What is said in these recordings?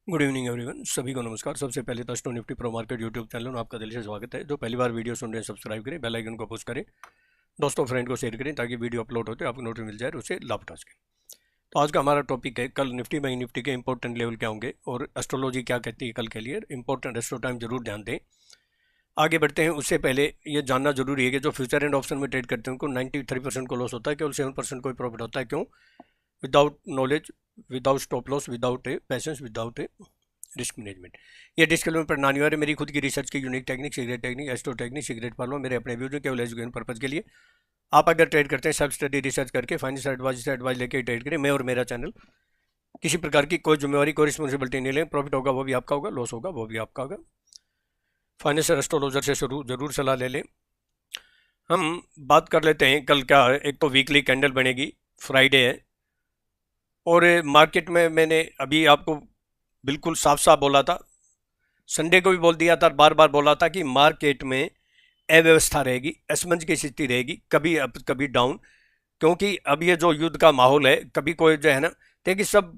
Good evening everyone, सभी को नमस्कार। सबसे पहले तो स्टो Nifty pro market YouTube channel में आपका दिल से स्वागत है। जो पहली बार वीडियो सुन रहे हैं सब्सक्राइब करें, बेल आइकन को पुश करें, दोस्तों फ्रेंड को शेयर करें ताकि वीडियो अपलोड होते आपको नोटिस मिल जाए और उसे लाभ उठा सकें। तो आज का हमारा टॉपिक है कल निफ्टी बैंक निफ्टी के इंपॉर्टेंट लेवल क्या होंगे और एस्ट्रोलॉजी क्या कहती है कल के लिए। इंपॉर्टेंट एस्ट्रो टाइम जरूर ध्यान दें। आगे बढ़ते हैं उससे पहले ये जानना जरूरी है कि जो फ्यूचर एंड ऑप्शन में ट्रेड करते हैं उनको 93% को लॉस होता है, केवल 7% को प्रॉफिट होता है। क्यों? Without knowledge, without stop loss, without ए पैसेंस, विदाउट ए रिस्क मैनेजमेंट। ये डिस्क्लेमर पर ना अनिवार्य मेरी खुद की रिसर्च की unique technique, secret technique, astro technique, secret follow मेरे अपने व्यूज केवल एजुकेशन पर्पज के लिए। आप अगर ट्रेड करते हैं सेल्फ स्टडी रिसर्च करके फाइनेंशियल एडवाइस से एडवाइस लेके ट्रेड करें। मैं और मेरा चैनल किसी प्रकार की कोई जिम्मेवारी, कोई रिस्पॉन्सिबिलिटी नहीं लें। प्रॉफिट होगा वो भी आपका होगा, लॉस होगा वो भी आपका होगा। फाइनेंशियल एस्ट्रोलॉजर से जरूर सलाह ले लें। हम बात कर लेते हैं कल क्या है। एक तो वीकली कैंडल बनेगी, फ्राइडे है, और मार्केट में मैंने अभी आपको बिल्कुल साफ साफ बोला था, संडे को भी बोल दिया था, बार बार बोला था कि मार्केट में अव्यवस्था रहेगी, असमंज की स्थिति रहेगी, कभी अप कभी डाउन। क्योंकि अब ये जो युद्ध का माहौल है, कभी कोई जो है ना, देखिए सब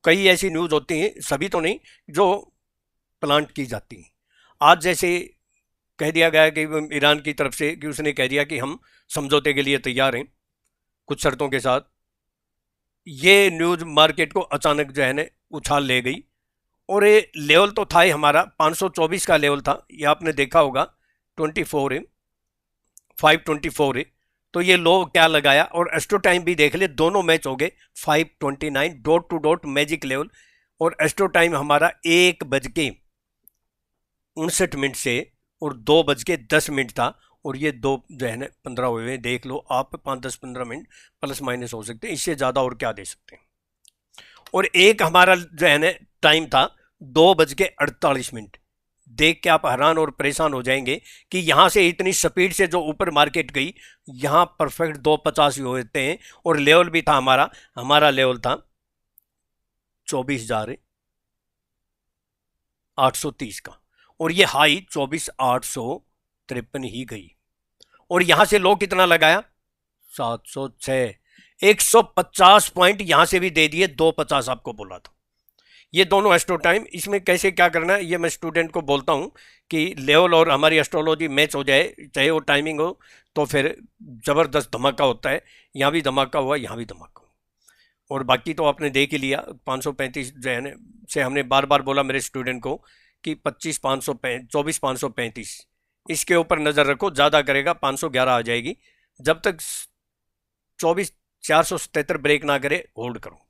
कई ऐसी न्यूज़ होती हैं, सभी तो नहीं, जो प्लांट की जाती हैं। आज जैसे कह दिया गया कि ईरान की तरफ से कि उसने कह दिया कि हम समझौते के लिए तैयार हैं कुछ शर्तों के साथ। ये न्यूज़ मार्केट को अचानक जो है ना उछाल ले गई। और ये लेवल तो था ही हमारा 524 का लेवल था, ये आपने देखा होगा 24 है, 524 है। तो ये लो क्या लगाया, और एस्ट्रो टाइम भी देख ले, दोनों मैच हो गए 529 dot to dot magic level. और एस्ट्रो टाइम हमारा 1:59 से और 2:10 था, और ये 2:15 हुए। देख लो आप, 5-10-15 मिनट प्लस माइनस हो सकते हैं, इससे ज़्यादा और क्या दे सकते हैं। और एक हमारा जो है ना टाइम था 2:48। देख के आप हैरान और परेशान हो जाएंगे कि यहां से इतनी स्पीड से जो ऊपर मार्केट गई, यहां परफेक्ट 2:50 होते हैं। और लेवल भी था हमारा लेवल था 24,830 का, और ये हाई 24,853 ही गई। और यहां से लो कितना लगाया? 706। 150 पॉइंट यहां से भी दे दिए, 250 आपको बोला था। ये दोनों एस्ट्रो टाइम, इसमें कैसे क्या करना है ये मैं स्टूडेंट को बोलता हूँ कि लेवल और हमारी एस्ट्रोलॉजी मैच हो जाए, चाहे वो टाइमिंग हो, तो फिर ज़बरदस्त धमाका होता है। यहाँ भी धमाका हुआ, यहाँ भी धमाका हुआ। और बाकी तो आपने देख ही लिया, 535 जो है ना से हमने बार बार बोला मेरे स्टूडेंट को कि 24,535 इसके ऊपर नज़र रखो, ज़्यादा करेगा 511 आ जाएगी। जब तक 24,477 ब्रेक ना करे होल्ड करो,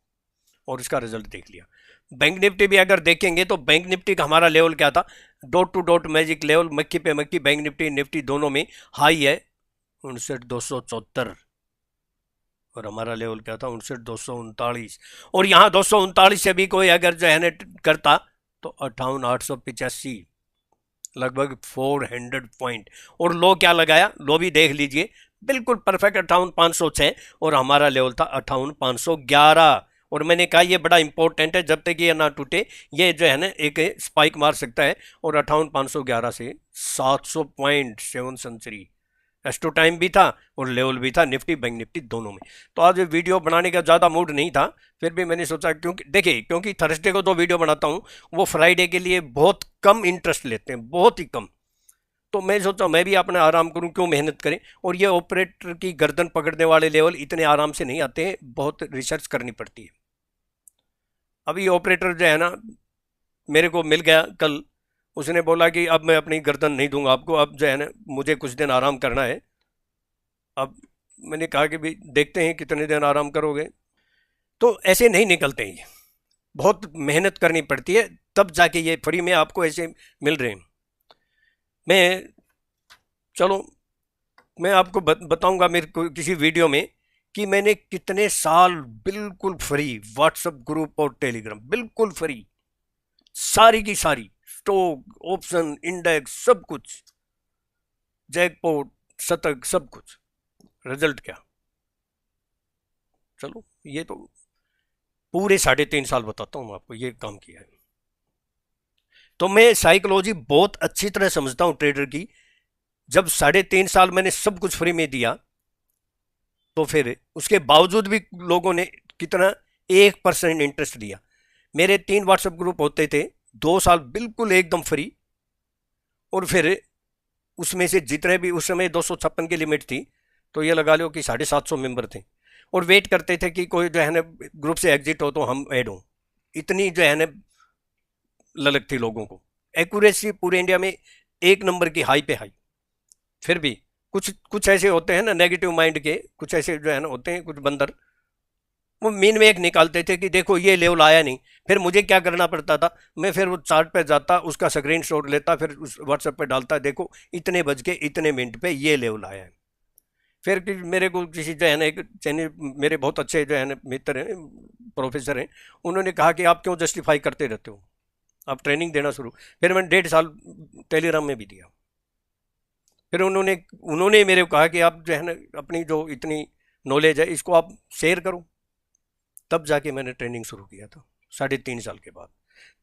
और इसका रिजल्ट देख लिया। बैंक निफ्टी भी अगर देखेंगे तो बैंक निफ्टी का हमारा लेवल क्या था? Dot to dot magic level, मक्खी पे मक्खी, बैंक निफ्टी निफ्टी दोनों में हाई है 59,274, और हमारा लेवल क्या था? 59,239। और यहाँ 239 से भी कोई अगर जो है ना करता तो 58,885, लगभग 400 पॉइंट। और लो क्या लगाया? लो भी देख लीजिए, बिल्कुल परफेक्ट 58,506, और हमारा लेवल था 58,511। और मैंने कहा ये बड़ा इंपॉर्टेंट है, जब तक ये ना टूटे ये जो है ना एक स्पाइक मार सकता है। और 58,511 से 700 पॉइंट 7 सेंचुरी एस्ट्रो टाइम भी था और लेवल भी था, निफ्टी बैंक निफ्टी दोनों में। तो आज वीडियो बनाने का ज़्यादा मूड नहीं था, फिर भी मैंने सोचा, क्योंकि देखिए क्योंकि थर्सडे को जो वीडियो बनाता हूँ वो फ्राइडे के लिए बहुत कम इंटरेस्ट लेते हैं, बहुत ही कम। तो मैं सोचा मैं भी अपना आराम करूं, क्यों मेहनत करें। और ये ऑपरेटर की गर्दन पकड़ने वाले लेवल इतने आराम से नहीं आते हैं, बहुत रिसर्च करनी पड़ती है। अभी ऑपरेटर जो है ना मेरे को मिल गया कल, उसने बोला कि अब मैं अपनी गर्दन नहीं दूंगा आपको, अब जो है ना मुझे कुछ दिन आराम करना है। अब मैंने कहा कि भाई देखते हैं कितने दिन आराम करोगे। तो ऐसे नहीं निकलते हैं, बहुत मेहनत करनी पड़ती है, तब जाके ये फ्री में आपको ऐसे मिल रहे हैं। मैं चलो मैं आपको बताऊंगा मेरे को किसी वीडियो में कि मैंने कितने साल बिल्कुल फ्री व्हाट्सएप ग्रुप और टेलीग्राम बिल्कुल फ्री, सारी की सारी स्टॉक ऑप्शन इंडेक्स सब कुछ, जैकपॉट शतक सब कुछ, रिजल्ट क्या? चलो ये तो पूरे 3.5 साल बताता हूँ आपको ये काम किया है। तो मैं साइकोलॉजी बहुत अच्छी तरह समझता हूँ ट्रेडर की। जब 3.5 साल मैंने सब कुछ फ्री में दिया, तो फिर उसके बावजूद भी लोगों ने कितना 1% इंटरेस्ट लिया। मेरे 3 व्हाट्सएप ग्रुप होते थे, 2 साल बिल्कुल एकदम फ्री, और फिर उसमें से जितने भी उस समय 256 की लिमिट थी, तो ये लगा लो कि 750 मेंबर थे, और वेट करते थे कि कोई जो है ना ग्रुप से एग्जिट हो तो हम ऐड हों। इतनी जो है ना ललक थी लोगों को, एक्यूरेसी पूरे इंडिया में 1 नंबर की, हाई पे हाई। फिर भी कुछ कुछ ऐसे होते हैं ना नेगेटिव माइंड के, कुछ ऐसे जो है ना होते हैं कुछ बंदर, वो मीन में एक निकालते थे कि देखो ये लेवल आया नहीं। फिर मुझे क्या करना पड़ता था, मैं फिर वो चार्ट पे जाता, उसका स्क्रीन शॉट लेता, फिर उस व्हाट्सएप पे डालता, देखो इतने बज के इतने मिनट पे ये लेवल आया है। फिर मेरे को किसी जो है ना एक मेरे बहुत अच्छे जो है ना मित्र हैं, प्रोफेसर हैं, उन्होंने कहा कि आप क्यों जस्टिफाई करते रहते हो, आप ट्रेनिंग देना शुरू। फिर मैंने 1.5 साल टेलीग्राम में भी दिया। फिर उन्होंने उन्होंने मेरे को कहा कि आप जो है ना अपनी जो इतनी नॉलेज है इसको आप शेयर करो। तब जाके मैंने ट्रेनिंग शुरू किया था 3.5 साल के बाद।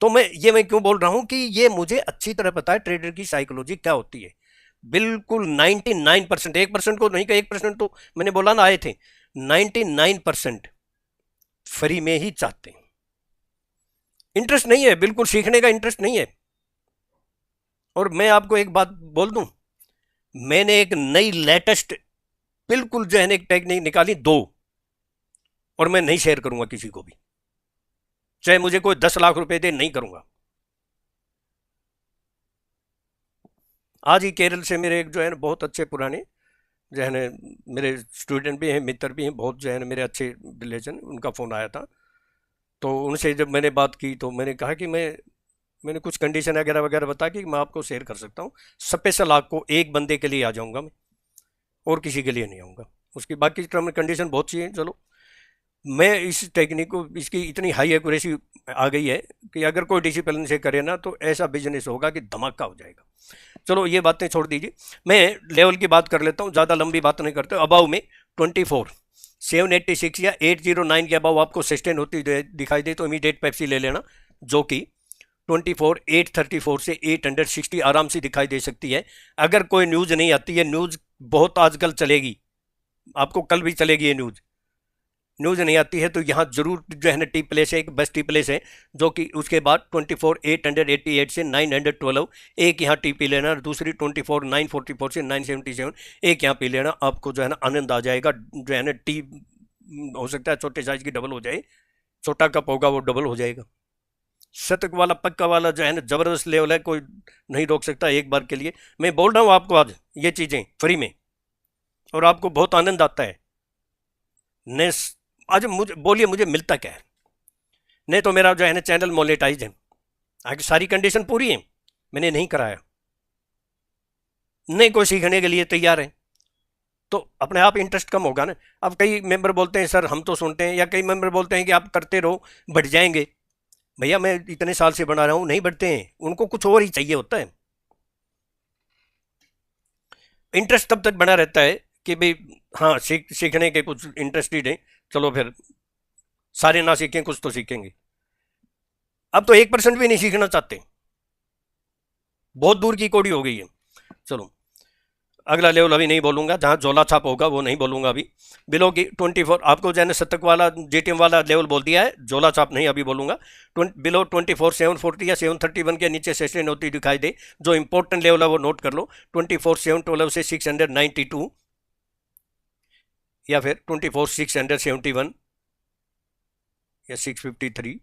तो मैं क्यों बोल रहा हूं कि ये मुझे अच्छी तरह पता है ट्रेडर की साइकोलॉजी क्या होती है। बिल्कुल 99%, 1% को नहीं, का 1% तो मैंने बोला ना आए थे, 99% फ्री में ही चाहते हैं। इंटरेस्ट नहीं है, बिल्कुल सीखने का इंटरेस्ट नहीं है। और मैं आपको एक बात बोल दूं, मैंने एक नई लेटेस्ट बिल्कुल जो है एक टेक्निक निकाली 2, और मैं नहीं शेयर करूंगा किसी को भी, चाहे मुझे कोई 10 लाख रुपए दे, नहीं करूंगा। आज ही केरल से मेरे एक जो है ना बहुत अच्छे पुराने जो है ना मेरे स्टूडेंट भी हैं, मित्र भी हैं, बहुत जो है ना मेरे अच्छे रिलेशन, उनका फ़ोन आया था। तो उनसे जब मैंने बात की तो मैंने कहा कि मैंने कुछ कंडीशन वगैरह वगैरह बता कि मैं आपको शेयर कर सकता हूँ, स्पेशल आपको एक बंदे के लिए आ जाऊँगा मैं, और किसी के लिए नहीं आऊँगा। उसकी बाकी टर्म एंड कंडीशन बहुत सी हैं। चलो, मैं इस टेक्निक को, इसकी इतनी हाई एक्यूरेसी आ गई है कि अगर कोई डिसिप्लिन से करे ना तो ऐसा बिजनेस होगा कि धमाका हो जाएगा। चलो ये बातें छोड़ दीजिए, मैं लेवल की बात कर लेता हूँ, ज़्यादा लंबी बात नहीं करते। अबाव में 24 786 या 809 के अबाव आपको सस्टेन होती दिखाई दे तो इमीडिएट पेप्सी ले लेना, जो कि 24 834 से 860 आराम से दिखाई दे सकती है। अगर कोई न्यूज़ नहीं आती है, न्यूज़ बहुत आजकल चलेगी, आपको कल भी चलेगी ये न्यूज़ नहीं आती है तो यहाँ जरूर जो है ना टी प्लेस है, एक बेस्ट टी प्लेस है, जो कि उसके बाद 24 888 से 912 एक यहाँ टी पी लेना, दूसरी 24 944 से 977 एक यहाँ पी लेना। आपको जो है ना आनंद आ जाएगा। जो है ना टी हो सकता है छोटे साइज की डबल हो जाए, छोटा कप होगा वो डबल हो जाएगा। शतक वाला पक्का वाला जो है ना जबरदस्त लेवल है, कोई नहीं रोक सकता। एक बार के लिए मैं बोल रहा हूँ आपको आज ये चीज़ें फ्री में, और आपको बहुत आनंद आता है। ने आज मुझे बोलिए मुझे मिलता क्या है? नहीं तो मेरा जो है ना चैनल मोनेटाइज है, आगे सारी कंडीशन पूरी है, मैंने नहीं कराया, नहीं कोई सीखने के लिए तैयार है, तो अपने आप इंटरेस्ट कम होगा ना। अब कई मेंबर बोलते हैं सर हम तो सुनते हैं, या कई मेंबर बोलते हैं कि आप करते रहो बढ़ जाएंगे। भैया मैं इतने साल से बना रहा हूं, नहीं बढ़ते हैं, उनको कुछ और ही चाहिए होता है। इंटरेस्ट तब तक बना रहता है कि भाई हाँ सीखने के कुछ इंटरेस्टेड है, चलो फिर सारे ना सीखें कुछ तो सीखेंगे। अब तो 1% भी नहीं सीखना चाहते, बहुत दूर की कोड़ी हो गई है। चलो अगला लेवल अभी नहीं बोलूंगा, जहां झोला छाप होगा वो नहीं बोलूंगा अभी। बिलो की 24 आपको जो है शतक वाला जीटीएम वाला लेवल बोल दिया है, झोला छाप नहीं अभी बोलूंगा। बिलो 24 740 या 731 के नीचे सस्टेन होती दिखाई दे, जो इंपॉर्टेंट लेवल है वो नोट कर लो। 24 712 से 692 या फिर 24 671 या 653,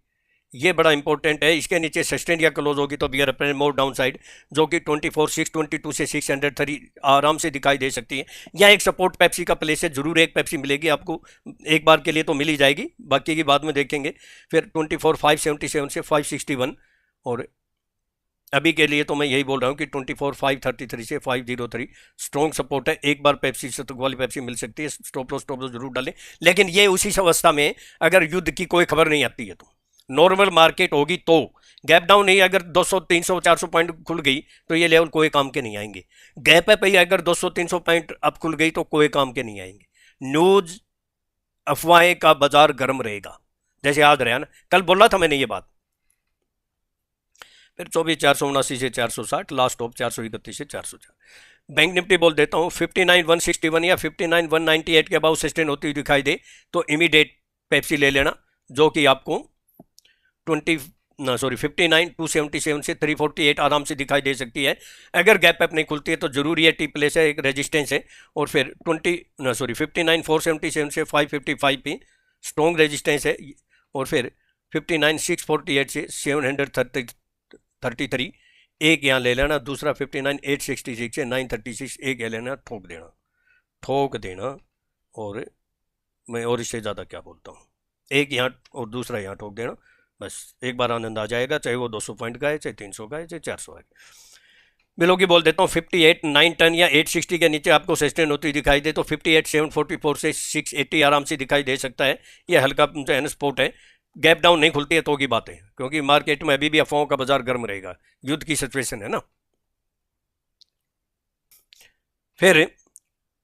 ये बड़ा इंपॉर्टेंट है। इसके नीचे सस्टेन या क्लोज होगी तो बियर अपने मोर डाउन साइड, जो कि 24 622 से 603 आराम से दिखाई दे सकती है। या एक सपोर्ट पेप्सी का प्लेस है, जरूर एक पेप्सी मिलेगी आपको, एक बार के लिए तो मिल ही जाएगी, बाकी की बाद में देखेंगे। फिर 24 577 से 561, और अभी के लिए तो मैं यही बोल रहा हूँ कि 24 533 से 503 स्ट्रॉन्ग सपोर्ट है। एक बार पेप्सी शतक वाली पेप्सी मिल सकती है, स्टॉप लॉस जरूर डालें। लेकिन ये उसी अवस्था में अगर युद्ध की कोई खबर नहीं आती है, तो नॉर्मल मार्केट होगी तो गैप डाउन नहीं, अगर 200 300 400 पॉइंट खुल गई तो ये लेवल कोई काम के नहीं आएंगे। गैप पे अगर 200 300 पॉइंट अब खुल गई तो कोई काम के नहीं आएंगे। न्यूज अफवाहें का बाजार गर्म रहेगा, जैसे आज रहा ना, कल बोला था मैंने ये बात। फिर 24 479 से 460, लास्ट ऑफ 431 से 404। बैंक निफ्टी बोल देता हूँ 59 161 या 59 198 के अबाउट सस्टेन होती दिखाई दे तो इमीडिएट पेप्सी ले लेना, जो कि आपको 59 से 348 आराम से दिखाई दे सकती है। अगर गैप अप नहीं खुलती है तो जरूरी है टी प्लेस है, एक रेजिस्टेंस है, और फिर 59 477 से 555 पे स्ट्रॉन्ग रेजिस्टेंस है, और फिर 59 648 से 733 एक यहाँ ले लेना, दूसरा 59 866 से 936 एक यहाँ लेना, ठोक देना। और मैं और इससे ज़्यादा क्या बोलता हूँ, एक यहाँ और दूसरा यहाँ ठोक देना, बस एक बार आनंद आ जाएगा, चाहे वो 200 पॉइंट का है, चाहे 300 का है, चाहे 400 है। बिलो की बोल देता हूँ 58 910 या 860 के नीचे आपको सस्टेन होती दिखाई दे तो 58 744 से 680 आराम से दिखाई दे सकता है। ये हल्का जो है ना स्पोर्ट है, गैप डाउन नहीं खुलती है तो की बात है, क्योंकि मार्केट में अभी भी अफवाहों का बाजार गर्म रहेगा, युद्ध की सिचुएशन है ना। फिर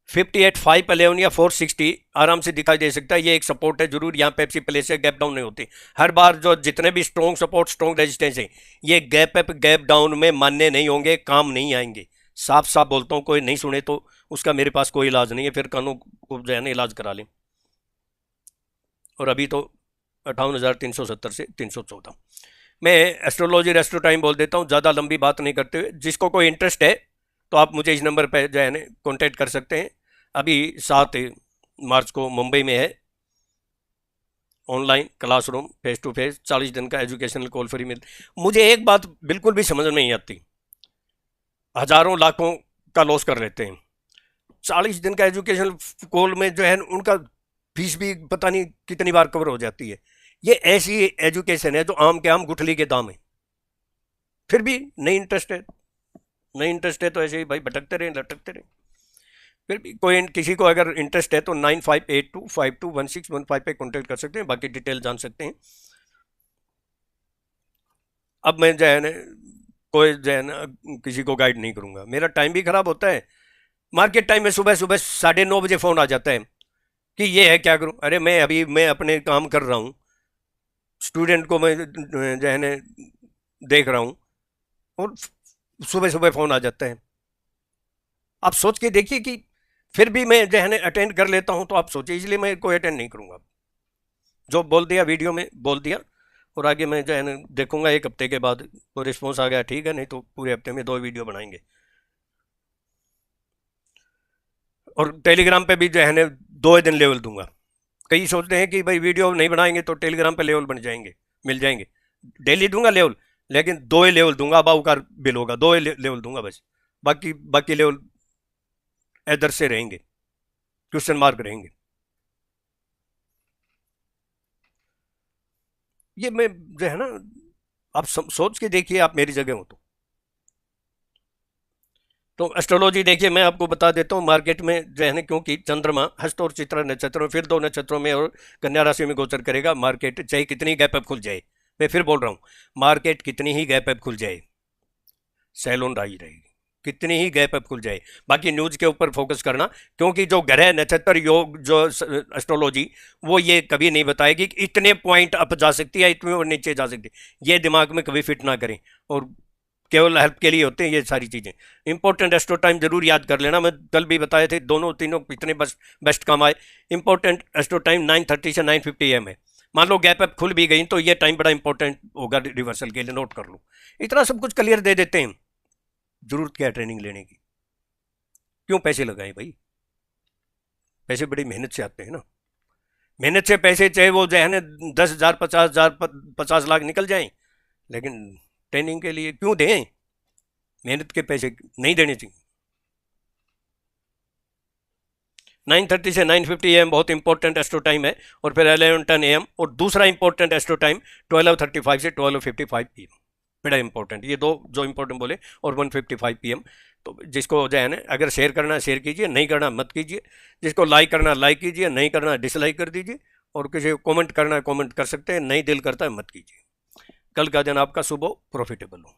58 511 या 460 आराम से दिखाई दे सकता है, ये एक सपोर्ट है जरूर, यहाँ पेप्सी प्लेस है, गैप डाउन नहीं होती। हर बार जो जितने भी स्ट्रॉन्ग सपोर्ट स्ट्रॉन्ग रेजिस्टेंस है ये गैप अप गैप डाउन में मान्य नहीं होंगे, काम नहीं आएंगे। साफ साफ बोलता हूँ, कोई नहीं सुने तो उसका मेरे पास कोई इलाज नहीं है, फिर कानों को जो है ना इलाज करा लें। और अभी तो 58,370 से 314। मैं एस्ट्रोलॉजी रेस्ट्रो टाइम बोल देता हूँ, ज़्यादा लंबी बात नहीं करते हुए, जिसको कोई इंटरेस्ट है तो आप मुझे इस नंबर पर जो है ना कॉन्टैक्ट कर सकते हैं। अभी 7 मार्च को मुंबई में है online classroom face to face, 40 दिन का एजुकेशनल कॉल फ्री मिल। मुझे एक बात बिल्कुल भी समझ में नहीं आती, हजारों लाखों का लॉस कर लेते हैं, 40 दिन का एजुकेशनल कॉल में जो है उनका फीस भी पता नहीं कितनी बार कवर हो जाती है। ये ऐसी एजुकेशन है जो आम के आम गुठली के दाम है, फिर भी नहीं इंटरेस्ट है, नहीं इंटरेस्ट है तो ऐसे ही भाई भटकते रहे लटकते रहे। फिर भी कोई किसी को अगर इंटरेस्ट है तो 9582521615 पे कॉन्टेक्ट कर सकते हैं, बाकी डिटेल जान सकते हैं। अब मैं जो है ना कोई जो है ना किसी को गाइड नहीं करूँगा, मेरा टाइम भी ख़राब होता है। मार्केट टाइम में सुबह सुबह 9:30 बजे फ़ोन आ जाता है कि ये है क्या करूँ, अरे मैं अपने काम कर रहा हूँ, स्टूडेंट को मैं जो है ना देख रहा हूँ, और सुबह सुबह फ़ोन आ जाता है। आप सोच के देखिए कि फिर भी मैं जो है ना अटेंड कर लेता हूं, तो आप सोचिए, इसलिए मैं कोई अटेंड नहीं करूंगा। जो बोल दिया वीडियो में बोल दिया, और आगे मैं जो है ना देखूंगा 1 हफ्ते के बाद कोई रिस्पॉन्स आ गया ठीक है, नहीं तो पूरे हफ्ते में 2 वीडियो बनाएंगे। और टेलीग्राम पे भी जो है ना 2 दिन लेवल दूंगा। कई सोचते हैं कि भाई वीडियो नहीं बनाएंगे तो टेलीग्राम पे लेवल बन जाएंगे, मिल जाएंगे। डेली दूंगा लेवल, लेकिन 2 ही लेवल दूंगा, अब का बिल होगा 2 ही लेवल दूंगा बस, बाकी लेवल इधर से रहेंगे, क्वेश्चन मार्क रहेंगे। ये मैं जो है ना, आप सोच के देखिए, आप मेरी जगह हो तो एस्ट्रोलॉजी देखिए, मैं आपको बता देता हूँ मार्केट में जो है ना, क्योंकि चंद्रमा हस्त और चित्रा नक्षत्रों फिर 2 नक्षत्रों में और कन्या राशि में गोचर करेगा। मार्केट चाहे कितनी गैप अप खुल जाए, मैं फिर बोल रहा हूँ, मार्केट कितनी ही गैप अप खुल जाए सैलून राई रहेगी, कितनी ही गैप अप खुल जाए। बाकी न्यूज़ के ऊपर फोकस करना, क्योंकि जो ग्रह नक्षत्र योग जो एस्ट्रोलॉजी वो ये कभी नहीं बताएगी कि इतने पॉइंट अप जा सकती है, इतने और नीचे जा सकती है, ये दिमाग में कभी फिट ना करें, और केवल हेल्प के लिए होते हैं ये सारी चीज़ें। इंपॉर्टेंट एस्ट्रो टाइम जरूर याद कर लेना, मैं कल भी बताए थे, दोनों तीनों इतने बेस्ट काम आए। इंपॉर्टेंट एस्ट्रो टाइम 9:30 से 9:50 AM है। मान लो गैप अप खुल भी गई तो ये टाइम बड़ा इंपॉर्टेंट होगा रिवर्सल के लिए, नोट कर लो। इतना सब कुछ क्लियर दे देते हैं, जरूरत क्या है ट्रेनिंग लेने की, क्यों पैसे लगाएं भाई, पैसे बड़ी मेहनत से आते हैं ना, मेहनत से पैसे चाहे वो जो है ना 10,000 50,000 50 लाख निकल जाएं, लेकिन ट्रेनिंग के लिए क्यों दें, मेहनत के पैसे नहीं देने चाहिए। 9:30 से 9:50 AM बहुत इंपॉर्टेंट एस्ट्रो टाइम है, और फिर 11:10 AM, और दूसरा इंपॉर्टेंट एस्ट्रो टाइम 12:35 से 12:55 PM, बड़ा इंपॉर्टेंट। ये 2 जो इंपॉर्टेंट बोले, और 1:55 PM। तो जिसको जो है ना अगर शेयर करना शेयर कीजिए, नहीं करना मत कीजिए, जिसको लाइक करना लाइक कीजिए, नहीं करना डिसलाइक कर दीजिए, और किसी को कमेंट करना है कमेंट कर सकते हैं, नहीं दिल करता है मत कीजिए। कल का दिन आपका शुभ हो, प्रॉफिटेबल हो।